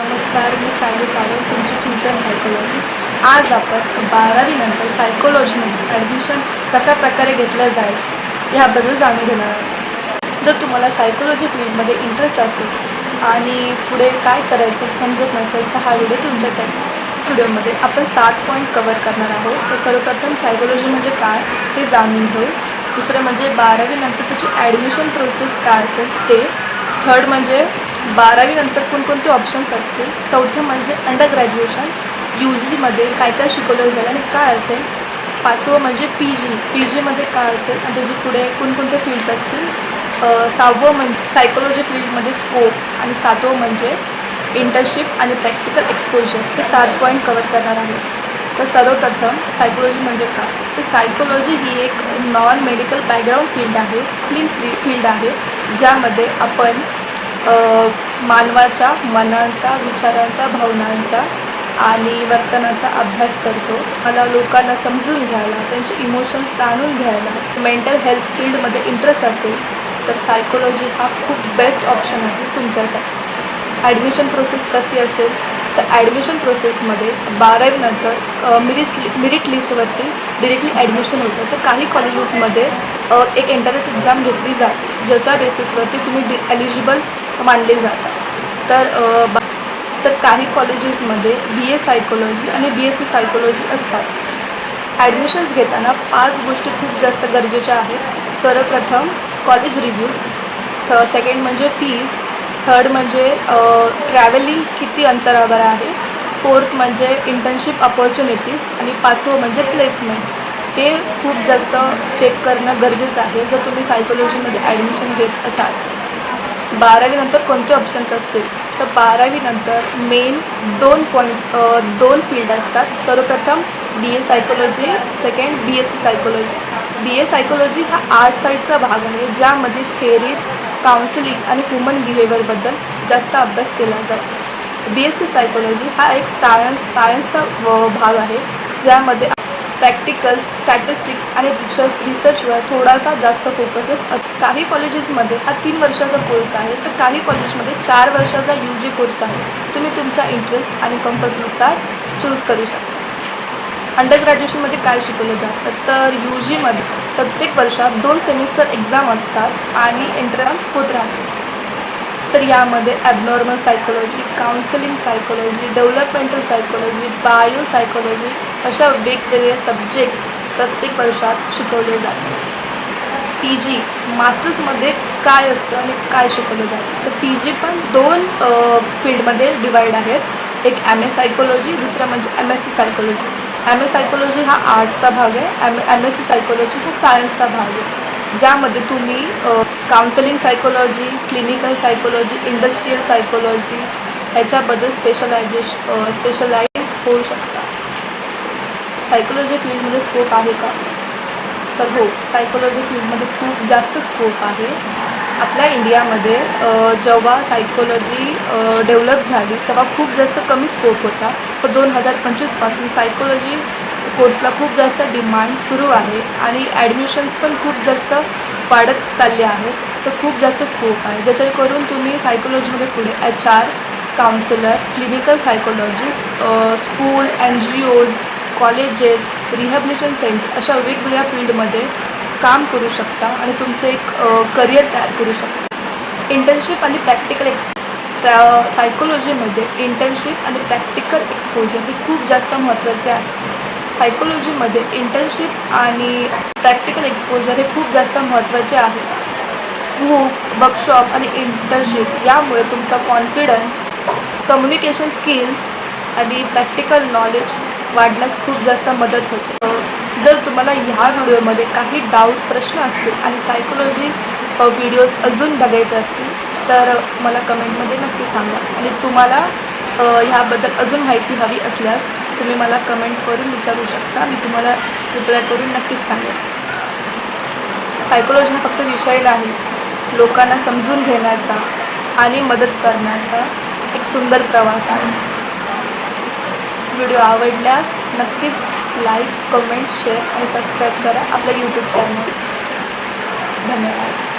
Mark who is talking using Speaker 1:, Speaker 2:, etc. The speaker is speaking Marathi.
Speaker 1: नमस्कार, मी सायली सावंत, तुमची फ्युचर सायकोलॉजिस्ट. आज आपण 12वी नंतर सायकोलॉजीमध्ये ॲडमिशन कशा प्रकारे घेतलं जाईल याबद्दल जाणून घेणार आहोत. जर तुम्हाला सायकोलॉजी फील्डमध्ये इंटरेस्ट असेल आणि पुढे काय करायचं समजत नसेल तर हा व्हिडिओ तुमच्यासाठी. व्हिडिओमध्ये आपण 7 पॉईंट कव्हर करणार आहोत. तर सर्वप्रथम सायकोलॉजी म्हणजे काय हे जाणून घेऊ. दुसरं म्हणजे 12वी नंतर त्याची ॲडमिशन प्रोसेस काय असेल ते. थर्ड म्हणजे 12वी नंतर कोणकोणते ऑप्शन्स असतील. चौथं म्हणजे अंडर ग्रॅज्युएशन UGमध्ये काय काय शिकवलं जाईल आणि काय असेल. पाचवं म्हणजे PGमध्ये काय असेल आणि त्याची पुढे कोणकोणते फील्ड्स असतील. सहावं म्हणजे सायकोलॉजी फील्डमध्ये स्कोप आणि सातवं म्हणजे इंटर्नशिप आणि प्रॅक्टिकल एक्सपोजर. हे 7 पॉईंट कव्हर करणार आहोत. तर सर्वप्रथम सायकोलॉजी म्हणजे काय. तर सायकोलॉजी ही एक नॉन मेडिकल बॅकग्राऊंड फील्ड आहे, क्लीन फील्ड आहे, ज्यामध्ये आपण मानवाच्या मनांचा, विचारांचा, भावनांचा आणि वर्तनाचा अभ्यास करतो. मला लोकांना समजून घ्यायला, त्यांचे इमोशन्स जाणून घ्यायला, मेंटल हेल्थ फील्डमध्ये इंटरेस्ट असेल तर सायकोलॉजी हा खूप बेस्ट ऑप्शन आहे तुमच्यासाठी. ॲडमिशन प्रोसेस कशी असेल तर ॲडमिशन प्रोसेसमध्ये 12वी नंतर मेरिट लिस्टवरती डिरेक्टली ॲडमिशन होतं. तर काही कॉलेजेसमध्ये एक एंट्रन्स एक्झाम घेतली जाते, ज्याच्या बेसिसवरती तुम्ही एलिजिबल मानले जातात. तर काही कॉलेजेसमध्ये BA सायकोलॉजी आणि BSc सायकोलॉजी असतात. ॲडमिशन्स घेताना 5 गोष्टी खूप जास्त गरजेच्या आहेत. सर्वप्रथम कॉलेज रिव्ह्यूज, सेकंड म्हणजे फीज, थर्ड म्हणजे ट्रॅव्हलिंग किती अंतरावर आहे, फोर्थ म्हणजे इंटर्नशिप अपॉर्च्युनिटीज आणि पाचवं म्हणजे प्लेसमेंट. हे खूप जास्त चेक करणं गरजेचं आहे जर तुम्ही सायकोलॉजीमध्ये ॲडमिशन घेत असाल. 12वी नंतर कोणते ऑप्शन्स असतील तर 12वी नंतर मेन 2 फील्ड असतात. सर्वप्रथम BA psychology, second BSc psychology. BA psychology हा आर्ट साईडचा भाग आहे, ज्यामध्ये थेअरीज, काउन्सिलिंग आणि ह्युमन बिहेवियरबद्दल जास्त अभ्यास केला जातो. BSc सायकोलॉजी हा एक सायन्सचा भाग आहे, ज्यामध्ये प्रॅक्टिकल्स, स्टॅटिस्टिक्स आणि रिसर्चवर थोडासा जास्त फोकसेस असतो. काही कॉलेजेसमध्ये हा 3 वर्षाचा कोर्स आहे, तर काही कॉलेजमध्ये 4 वर्षाचा UG कोर्स आहे. तुम्ही तुमच्या इंटरेस्ट आणि कम्फर्टनुसार चूज करू शकता. अंडर ग्रॅज्युएशनमध्ये काय शिकवलं जातं तर UGमध्ये प्रत्येक वर्षात 2 सेमिस्टर एक्झाम असतात आणि एंट्रन्स होत राहते. तर यामध्ये abnormal psychology, counselling psychology, developmental psychology, bio psychology अशा वेगवेगळे सब्जेक्ट्स प्रत्येक वर्षात शिकवले जातात. PG मास्टर्समध्ये काय असतं आणि काय शिकवलं जातं तर PG पण 2 फील्डमध्ये डिवाईड आहेत. एक MA सायकोलॉजी, दुसरा म्हणजे MSc सायकोलॉजी. MA सायकोलॉजी हा आर्ट्सचा भाग आहे, MSc सायकोलॉजी हा सायन्सचा भाग आहे, ज्यामध्ये तुम्ही counselling psychology, clinical psychology, industrial psychology ह्याच्याबद्दल स्पेशलाइज होऊ शकता. सायकोलॉजी फील्डमध्ये स्कोप आहे का तर हो, सायकोलॉजी फील्डमध्ये खूप जास्त स्कोप आहे. आपल्या इंडियामध्ये जेव्हा सायकोलॉजी डेव्हलप झाली तेव्हा खूप जास्त कमी स्कोप होता. पण 2025पासून सायकोलॉजी कोर्सला खूप जास्त डिमांड सुरू आहे आणि ॲडमिशन्स पण खूप जास्त वाढत चालले आहेत. तर खूप जास्त स्कोप आहे, ज्याच्याकरून तुम्ही सायकोलॉजीमध्ये पुढे HR, counsellor, clinical psychologist, school, NGOज, कॉलेजेस, रिहॅबिलिटेशन सेंटर अशा वेगवेगळ्या फील्डमध्ये काम करू शकता आणि तुमचं एक करिअर तयार करू शकता. इंटर्नशिप आणि प्रॅक्टिकल सायकोलॉजीमध्ये इंटर्नशिप आणि प्रॅक्टिकल एक्सपोजर हे खूप जास्त महत्त्वाचे आहे. सायकोलॉजीमध्ये इंटर्नशिप आणि प्रॅक्टिकल एक्सपोजर हे खूप जास्त महत्त्वाचे आहे. बुक्स, वर्कशॉप आणि इंटर्नशिप यामुळे तुमचा कॉन्फिडन्स, कम्युनिकेशन स्किल्स आणि प्रॅक्टिकल नॉलेज वाढण्यास खूप जास्त मदत होते. जर तुम्हाला ह्या व्हिडिओमध्ये काही डाऊट्स, प्रश्न असतील आणि सायकोलॉजी व्हिडिओज अजून बघायचे असतील तर मला कमेंटमध्ये नक्की सांगा. आणि तुम्हाला ह्याबद्दल अजून माहिती हवी असल्यास तुम्ही मला कमेंट करून विचारू शकता. मी तुम्हाला रिप्लाय करून नक्कीच सांगेन. सायकोलॉजी हा फक्त विषय नाही, लोकांना समजून घेण्याचा आणि मदत करण्याचा एक सुंदर प्रवास आहे. व्हिडिओ आवडल्यास नक्कीच लाईक, कमेंट, शेअर आणि सबस्क्राईब करा आपल्या YouTube चॅनल. धन्यवाद.